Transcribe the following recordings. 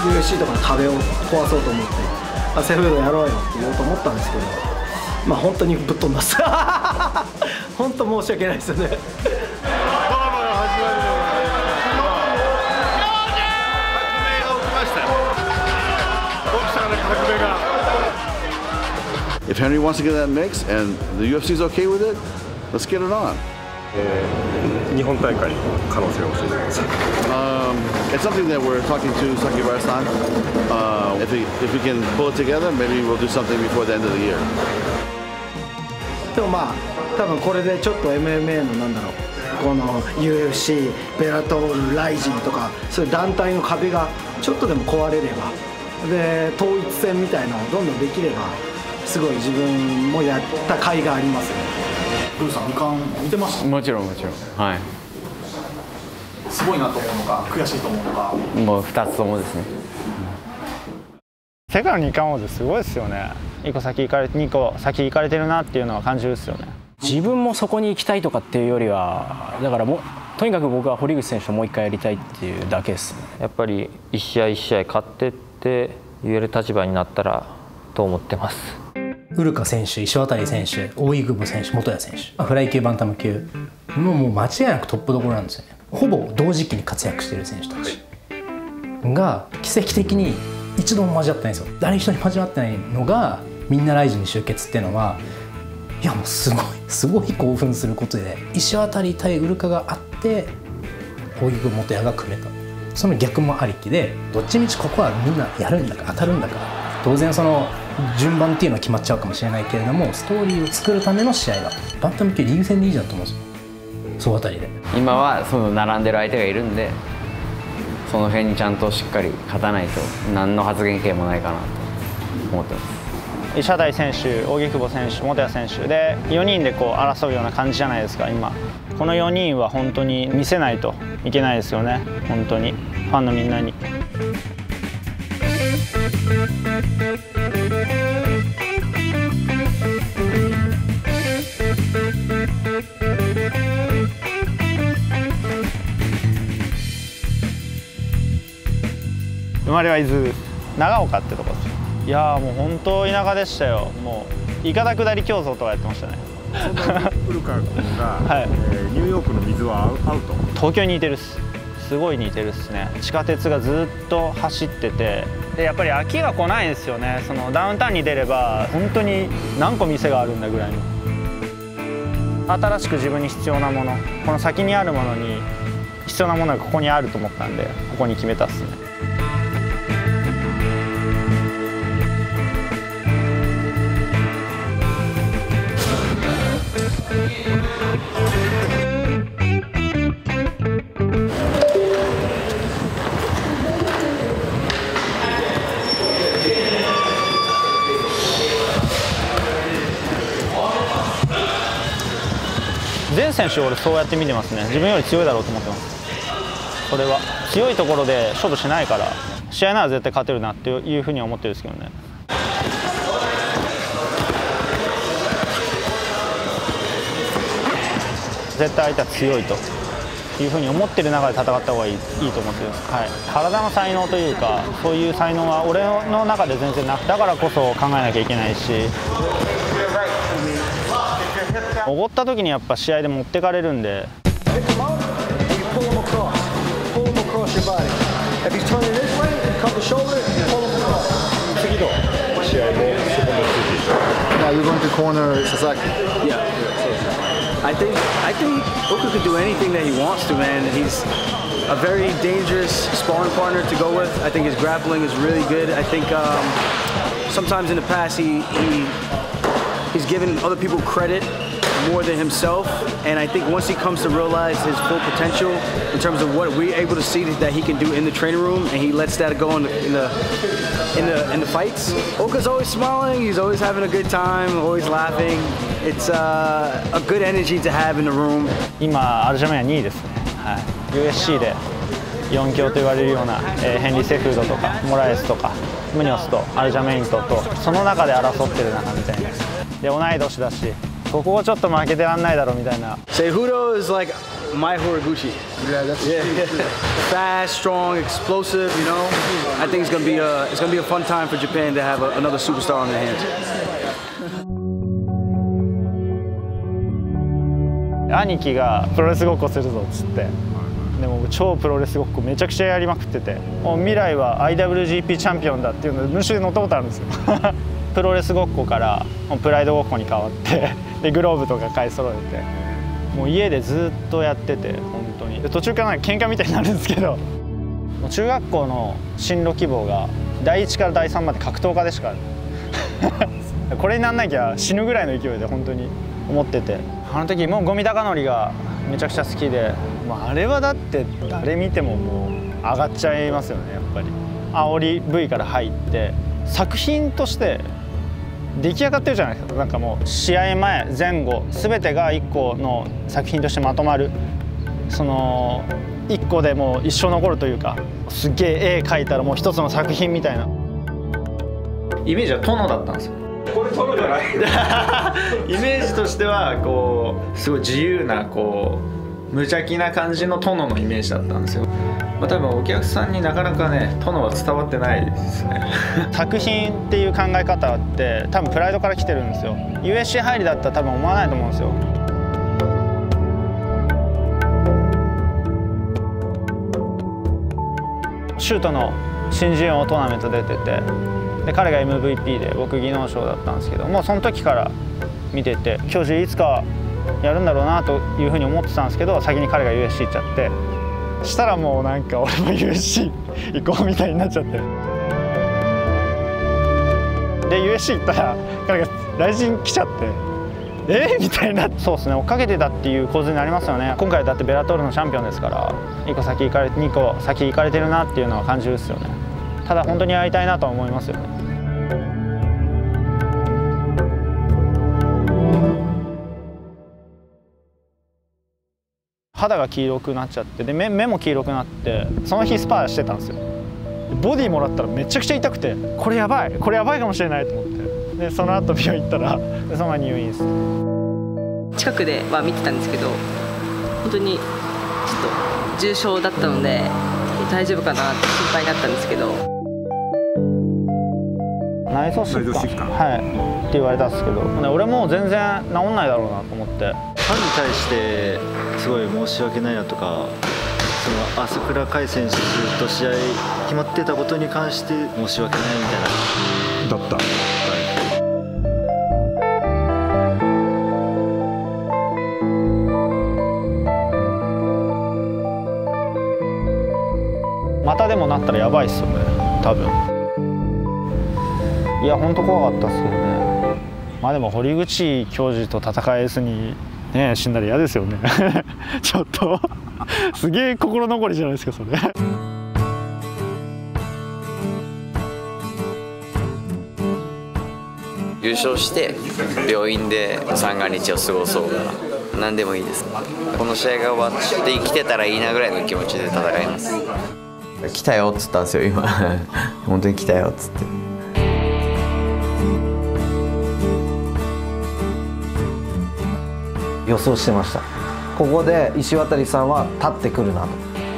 UFC とかの壁を壊そうと思ってセフードやろうよって言おうと思ったんですけど、まあ本当にぶっ飛んだっす本当申し訳ないですよね。If Henry wants to get that mix and the UFC is okay with it, let's get it on. 日本大会の可能性を教えてください。It's something that we're talking to Sakibara-san. If we can pull it together, maybe we'll do something before the end of the year. でもまあ多分これでちょっと MMA のなんだろう、この UFC、ベラトール、ライジンとかそういう団体の壁がちょっとでも壊れれば、で統一戦みたいなのをどんどんできれば、すごい自分もやった甲斐がありますね。ブーさん2冠見てました？もちろんもちろん、はい。すごいなと思うのか悔しいと思うのか。もう2つともですね。世界の2冠王ってすごいですよね。2個先行かれてるなっていうのは感じるですよね。自分もそこに行きたいとかっていうよりは、だからとにかく僕は堀口選手ともう一回やりたいっていうだけですね。やっぱり一試合一試合勝ってって言える立場になったらと思ってます。ウルカ選手、石渡選手、大井久保選手、元谷選手、フライ級、バンタム級もう間違いなくトップどころなんですよね。ほぼ同時期に活躍している選手たちが奇跡的に一度も交わってないんですよ。誰一人交わってないのがみんなライジンに集結っていうのは、いやもうすごい興奮することで、石渡対ウルカがあって大井久保、元谷が組めた。その逆もありきで、どっちみちここはみんなやるんだから当たるんだから、当然その順番っていうのは決まっちゃうかもしれないけれども、ストーリーを作るための試合だ。バンタム級リーグ戦でいいじゃんと思うんですよ、総当たりで。今はその並んでる相手がいるんで、その辺にちゃんとしっかり勝たないと何の発言権もないかなと思ってます。石渡選手、大木久保選手、元谷選手で4人でこう争うような感じじゃないですか。今この4人は本当に見せないといけないですよね。本当にファンのみんなに。生まれは伊豆長岡ってとこです。いやーもう本当田舎でしたよ。もういかだ下り競争とかやってましたね。そんなウルカ君が、はい、ニューヨークの水は合うと。東京に似てるっす。すごい似てるっすね。地下鉄がずっと走ってて、でやっぱり飽きが来ないですよね。そのダウンタウンに出れば本当に何個店があるんだぐらいの。新しく自分に必要なもの、この先にあるものに必要なものがここにあると思ったんで、ここに決めたっすね。全選手俺そうやって見てますね。自分より強いだろうと思ってます。それは強いところで勝負しないから、試合なら絶対勝てるなっていうふうには思ってるんですけどね。絶対相手は強いというふうに思ってる中で戦った方がいいと思ってます。はい、体の才能というか、そういう才能は俺の中で全然なく、だからこそ考えなきゃいけないし、おごった時にやっぱ試合で持ってかれるんで。I think Oka could do anything that he wants to, man. He's a very dangerous sparring partner to go with. I think his grappling is really good. I think sometimes in the past he's given other people credit more than himself, and I think once he comes to realize his full potential in terms of what we're able to see that he can do in the training room, and he lets that go in the fights. Oka's always smiling. He's always having a good time, always laughing. It's a good energy to have in the room. 今アルジャメインは2位ですね。はい、USC で4強と言われるような、ヘンリー・セフードとかモラエスとかムニョスとアルジャメインとその中で争ってる中みたいな。で同い年だし、ここをちょっと負けてらんないだろうみたいな。Cejudo is like Mai Horiguchi. Yeah, that's Fast, strong, explosive. You know, I think it's gonna be a fun time for Japan to have another superstar on their hands. 兄貴がプロレスごっこするぞっつって、でも超プロレスごっこめちゃくちゃやりまくってて、もう未来は IWGP チャンピオンだっていうので無臭で乗ったことあるんですよ。プロレスごっこからプライドごっこに変わってでグローブとか買い揃えて、もう家でずっとやってて、本当に途中からなんか喧嘩みたいになるんですけど、もう中学校の進路希望が第1から第3まで格闘家でしかある。これになんなきゃ死ぬぐらいの勢いで本当に思ってて、あの時もう五味隆典がめちゃくちゃ好きで、あれはだって誰見てももう上がっちゃいますよね。やっぱり煽り V から入って作品として出来上がってるじゃないですか。なんかもう試合前前後全てが1個の作品としてまとまる、その1個でもう一生残るというか、すっげえ絵描いたらもう一つの作品みたいなイメージは殿だったんですよ。これ殿じゃないイメージとしてはこうすごい自由なこう無邪気な感じの殿のイメージだったんですよ。多分お客さんになかなかね殿は伝わってないですね。作品っていう考え方って多分プライドから来てるんですよ。 USC 入りだったら多分思わないと思うんですよ。シュートの新人王トーナメント出てて、で彼が MVP で僕技能賞だったんですけど、もうその時から見てて、教授いつかやるんだろうなというふうに思ってたんですけど、先に彼が USC 行っちゃって、したらもうなんか俺も USC 行こうみたいになっちゃって、で USC 行ったら彼が来人来ちゃって、みたいな。そうですね、追っかけてたっていう構図になりますよね。今回だってベラトールのチャンピオンですから、2個先行かれてるなっていうのは感じるっすよね。ただ本当にやりたいなとは思いますよね。肌が黄色くなっちゃって、で 目も黄色くなって、その日スパーしてたんですよ。ボディもらったらめちゃくちゃ痛くて、これやばいかもしれないと思って、でその後病院行ったらそのまま入院です。近くでは見てたんですけど、本当にちょっと重症だったので大丈夫かなって心配になったんですけど、内臓疾患、はいって言われたんですけど、俺もう全然治んないだろうなと思って。ファンに対してすごい申し訳ないなとか、その朝倉海選手と試合決まってたことに関して申し訳ないみたいなだった。またでもなったらやばいっすよね、多分。いや本当怖かったっすけどね。でも堀口教授と戦えずにね死んだら嫌ですよね。ちょっとすげえ心残りじゃないですかそれ。優勝して病院で三が日を過ごそうが何でもいいです。この試合が終わって生きてたらいいなぐらいの気持ちで戦います。来たよっつったんですよ今。本当に来たよっつって。予想してました。ここで石渡さんは立ってくるなと。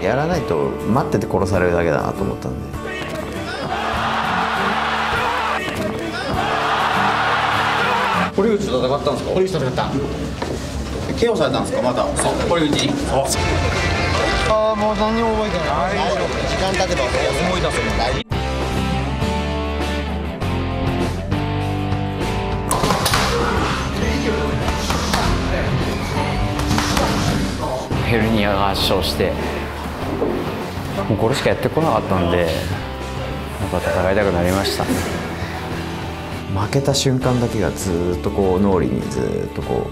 やらないと待ってて殺されるだけだなと思ったんで。堀口と戦ったんですか？堀口と戦った。KOされたんですか？また。そう。堀口に。ああもう何にも覚えてない。大丈夫。時間経てば思い出すもん。大丈夫。ヘルニアが発症して、もうこれしかやってこなかったんで、やっぱ戦いたくなりましたね。負けた瞬間だけがずっとこう脳裏にずっとこ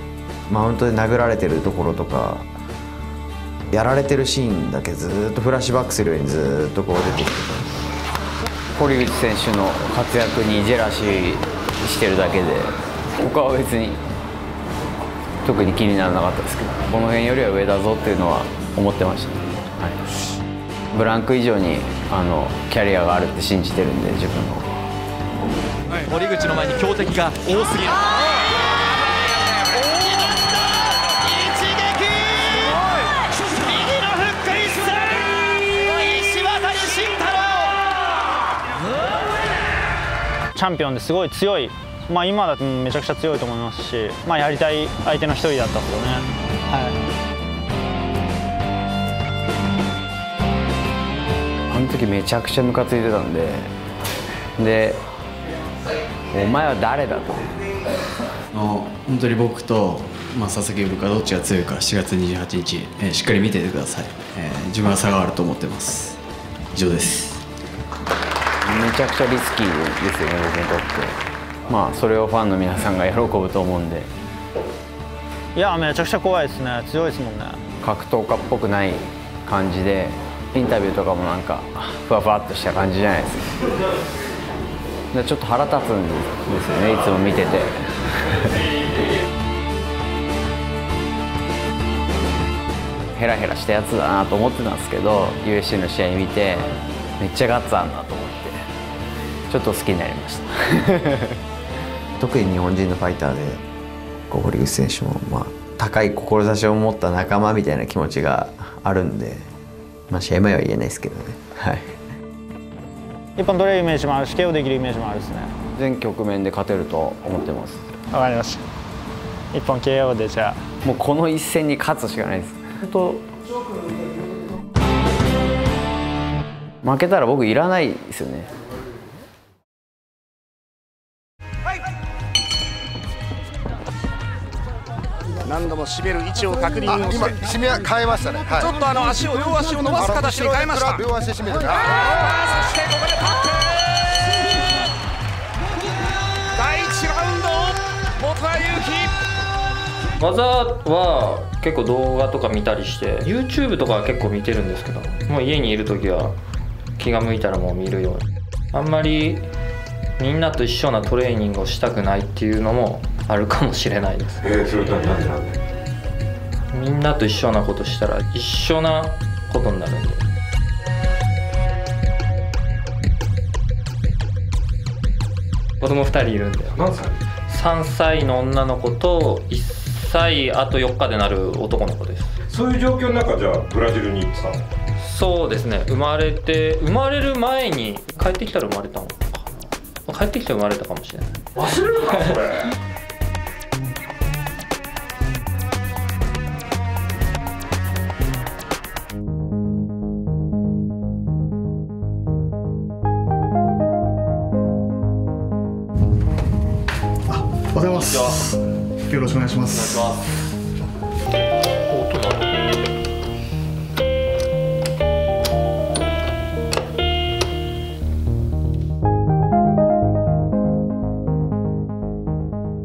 うマウントで殴られてるところとかやられてるシーンだけずっとフラッシュバックするようにずっとこう出てきてた。堀口選手の活躍にジェラシーしてるだけで他は別に特に気にならなかったですけど、この辺よりは上だぞっていうのは思ってました、はい、ブランク以上にキャリアがあるって信じてるんで自分の。堀口の前に強敵が多すぎる。チャンピオンですごい強い、今だとめちゃくちゃ強いと思いますし、やりたい相手の一人だったんですよね。あの時めちゃくちゃムカついてたんで、お前は誰だと。本当に僕と、佐々木ウルカどっちが強いか7月28日、しっかり見ていてください。自分は差があると思ってます。以上です。めちゃくちゃリスキーですよね、僕にとって。それをファンの皆さんが喜ぶと思うんで。いや、めちゃくちゃ怖いですね。強いですもんね。格闘家っぽくない感じで、インタビューとかもなんかふわふわっとした感じじゃないですか。でちょっと腹立つんですよね、いつも見てて。ヘラヘラしたやつだなと思ってたんですけど、 UFC の試合見てめっちゃガッツあるなと思って、ちょっと好きになりました。特に日本人のファイターで堀口選手も高い志を持った仲間みたいな気持ちがあるんで、試合前は言えないですけどね。はい。一本取れるイメージもあるし、KO できるイメージもあるですね。全局面で勝てると思ってます。わかりました。一本 KO で、じゃあもうこの一戦に勝つしかないです。本当負けたら僕いらないですよね。何度も締める位置を確認をして、今締め変えましたね。ちょっと両足を伸ばす形に変えました。両足締めて。そしてここでタップ。第1ラウンド、元谷祐希。技は結構動画とか見たりして YouTube とかは結構見てるんですけど、もう家にいる時は気が向いたらもう見るように。あんまりみんなと一緒なトレーニングをしたくないっていうのもあるかもしれないです。それとは何でなんで？みんなと一緒なことしたら一緒なことになるんで。子供2人いるんで。何歳？3歳の女の子と1歳あと4日でなる男の子です。そういう状況の中、じゃあブラジルに行ってたの？そうですね。生まれる前に帰ってきたら生まれたのかな。帰ってきて生まれたかもしれない。忘れるかそれ。おはようございます。よろしくお願いします。お願いします。音だ。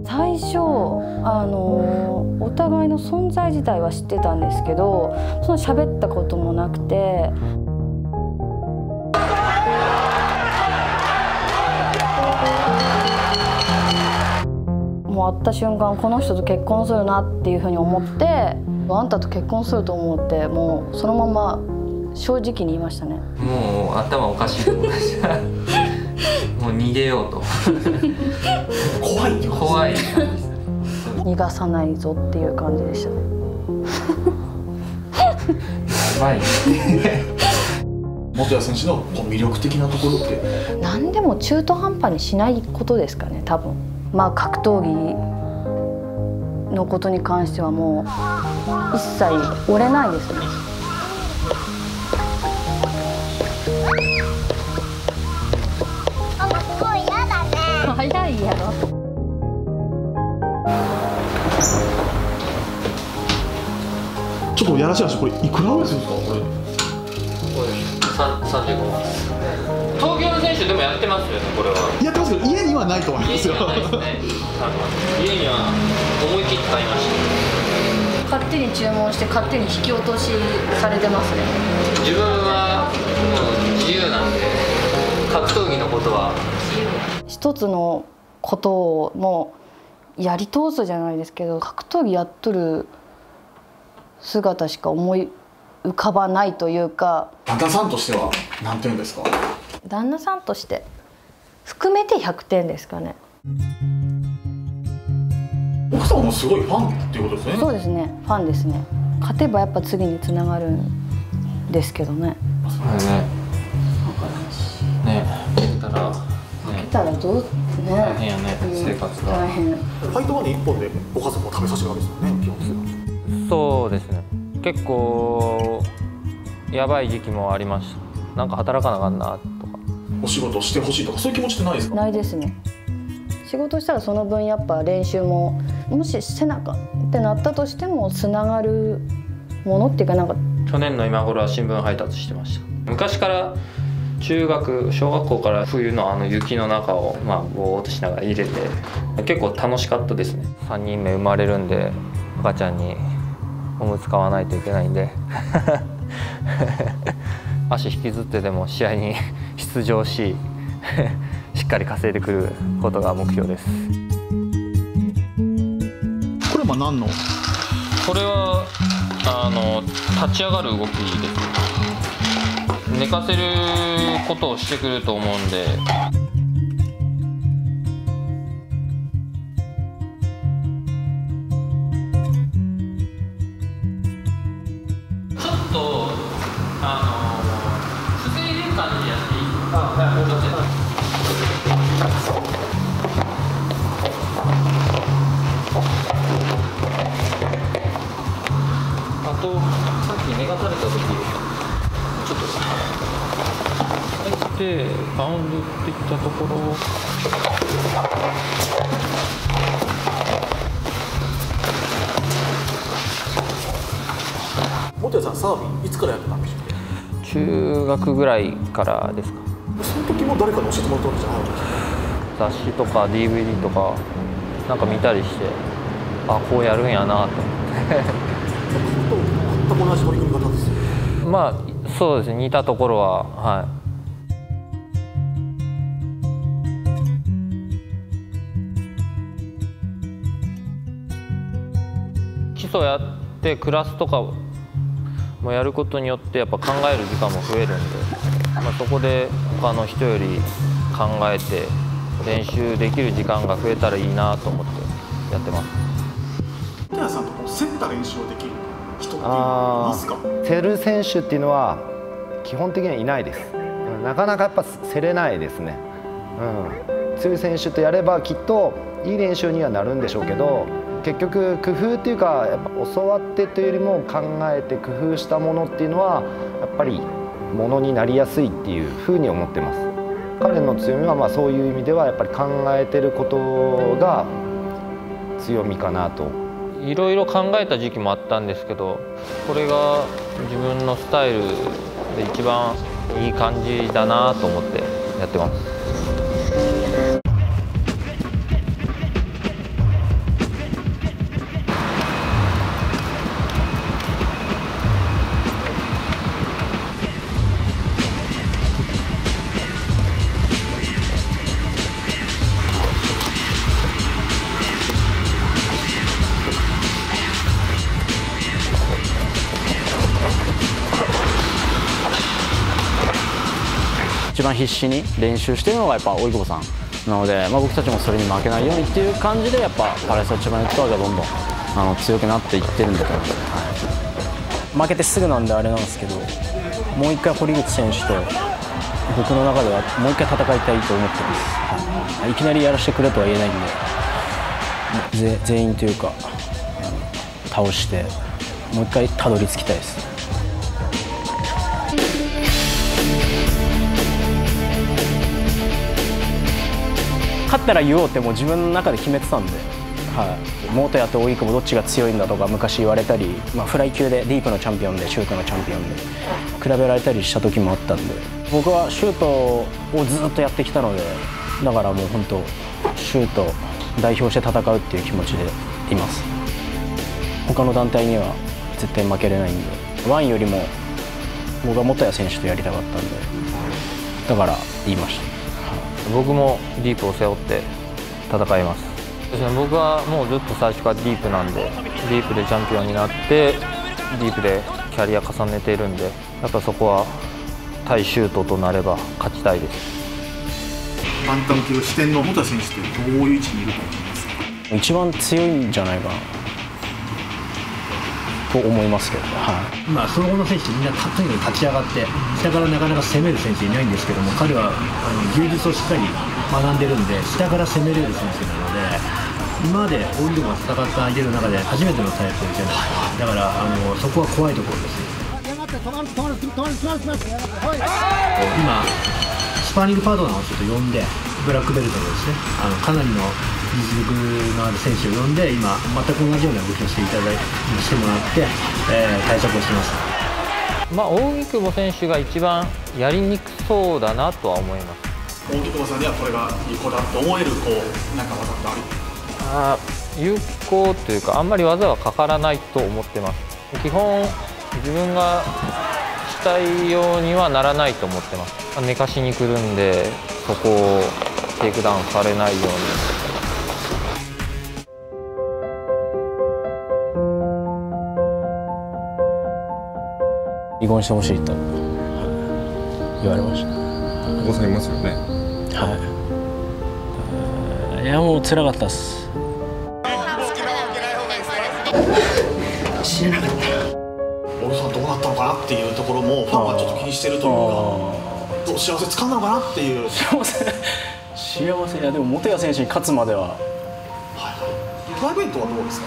最初お互いの存在自体は知ってたんですけど、その喋ったこともなくて。もう会った瞬間この人と結婚するなっていうふうに思って、あんたと結婚すると思って、もうそのまま正直に言いましたね。もう頭おかしいと思いました。もう逃げようと。怖いってことですね。怖い。逃がさないぞっていう感じでしたね。やばい。元谷選手の魅力的なところって？何でも中途半端にしないことですかね、多分。格闘技のことに関してはもう一切折れないですね。すごい嫌だね。早いやろ。ちょっとやらしい話、これいくらぐらいするんですか？これ35万。東京の選手でもやってますよね、これは。やってますけど、家にはないと思いますよ。家には思い切って買いました。勝手に注文して勝手に引き落としされてますね。自分はもう自由なんで、格闘技のことは一つのことをもうやり通すじゃないですけど、格闘技やっとる姿しか思い浮かばないというか。旦那さんとしては何点ですか？旦那さんとして含めて100点ですかね。奥さんもすごいファンっていうことですね。そうですね、ファンですね。勝てばやっぱ次につながるんですけどね。ね、負けたら、負けたらどどうね大変やね、生活が。大変。ファイト後に1本でご家族も食べさせてるわけですよね、基本的に。そうですね、結構やばい時期もありました。なんか働かなあかんなとか、お仕事してほしいとかそういう気持ちってないですか？ないですね。仕事したらその分やっぱ練習ももしせなかってなったとしてもつながるものっていうか、なんか去年の今頃は新聞配達してました。昔から小学校から冬の雪の中をぼーっとしながら入れて、結構楽しかったですね。3人目生まれるんで赤ちゃんにおむつ買わないといけないんで足引きずってでも試合に出場ししっかり稼いでくることが目標です。これは何の？これは立ち上がる動きです。寝かせることをしてくると思うんで。ちょっと防いでる感じでやっていい？はい、もうちょっと。あとさっき寝かされた時ちょっと入ってバウンドっていったところを元谷さんサービスいつからやってたんでしょうか？中学ぐらいからですか。その時も誰かに教えてもらったわけじゃないわけですか？雑誌とか DVD とかなんか見たりして、あ、こうやるんやなと思って全く同じ取り組み方ですよね。まあそうですね、似たところははい。基礎やってクラスとかもやることによってやっぱ考える時間も増えるんで、そこで他の人より考えて練習できる時間が増えたらいいなと思ってやってます。元谷さんと競った練習をできる人っていますか？競る選手っていうのは基本的にはいないです。なかなかやっぱ競れないですね。強い選手とやればきっといい練習にはなるんでしょうけど、結局工夫っていうかやっぱ教わってというよりも考えて工夫したものっていうのはやっぱりものになりやすいっていうふうに思ってます。彼の強みはそういう意味ではやっぱり考えてることが強みかなと。いろいろ考えた時期もあったんですけど、これが自分のスタイルで一番いい感じだなと思ってやってます。一番必死に練習してるのがやっぱ大井久保さんなので、僕たちもそれに負けないようにっていう感じでやっぱパレス・千葉ネットワークがどんどん強くなっていってるんだと思います。負けてすぐなんであれなんですけど、もう一回堀口選手と僕の中ではもう一回戦いたいと思ってます。いきなりやらせてくれとは言えないんで、全員というか倒してもう一回たどり着きたいです。勝ったら言おうってもう自分の中で決めてたんで、元谷と大井久保どっちが強いんだとか昔言われたり、フライ級でディープのチャンピオンでシュートのチャンピオンで比べられたりした時もあったんで、僕はシュートをずっとやってきたので、だからもう本当シュート代表して戦うっていう気持ちでいます。他の団体には絶対負けれないんで、ワンよりも僕は元谷選手とやりたかったんで、だから言いました。僕もディープを背負って戦います。僕はもうずっと最初からディープなんで、ディープでチャンピオンになってディープでキャリア重ねているんで、やっぱそこは対シュートとなれば勝ちたいです。バンタム級四天の元谷選手ってどういう位置にいると思いますか？一番強いんじゃないかな。と思いますけどね。まあその後の選手みんなとにかく立ち上がって下からなかなか攻める選手いないんですけども、彼は技術をしっかり学んでるんで下から攻めれる選手なので、今まで大井戸が戦った相手の中で初めてのタイプじゃないですか。だからそこは怖いところです。今スパーリングパートナーをちょっと呼んで、ブラックベルトのですねかなりの実力のある選手を呼んで、今全く同じような動きをしてもらって、対策をしてます。扇久保選手が一番やりにくそうだなとは思います。扇久保さんにはこれが有効だと思えるなんか技ってある？有効というか、あんまり技はかからないと思ってます。基本自分がしたいようにはならないと思ってます。寝かしに来るんで、そこをテイクダウンされないように。離婚してほしいと言われました。お子さんいますよね。はい。いやもう辛かったです。知らなかった。小野さんどうなったのかなっていうところもファンはちょっと気にしてるというか、どう幸せ掴んだのかなっていう。幸せいやでも本谷選手に勝つまでは。プライベートはどうですか？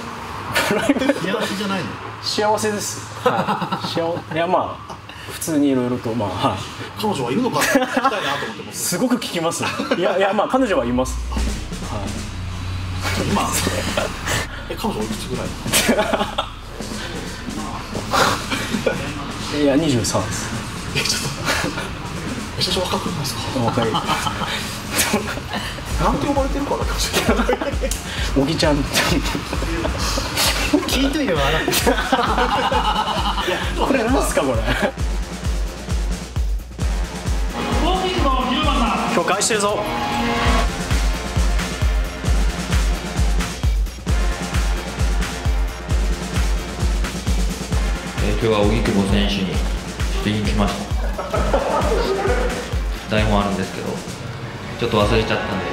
プライベート幸せじゃないの？幸せです。いやまあ普通にいろいろと彼女はいるのか聞きたいなと思ってます。すごく聞きます。いやまあ彼女はいます。今彼女おいくつぐらい？いや23です。ちょっとめちゃくちゃ若くないですか？若い。なんて呼ばれてるかな、おぎちゃん。聞いといてよ、これなんすかこれ。今日返してるぞ。今日は荻久保選手に言いに来ました。台本あるんですけどちょっと忘れちゃったんで、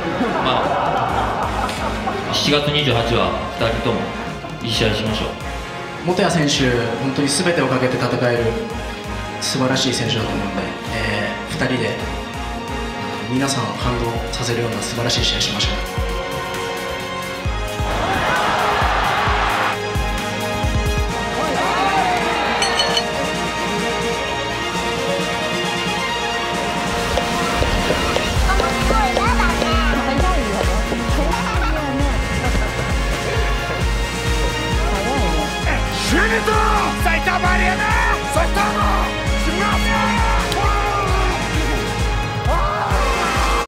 7月28は2人ともいい試合しましょう。本谷選手、本当に全てをかけて戦える素晴らしい選手だと思うので、2人で皆さんを感動させるような素晴らしい試合しましょう。埼玉アリーナソフトボール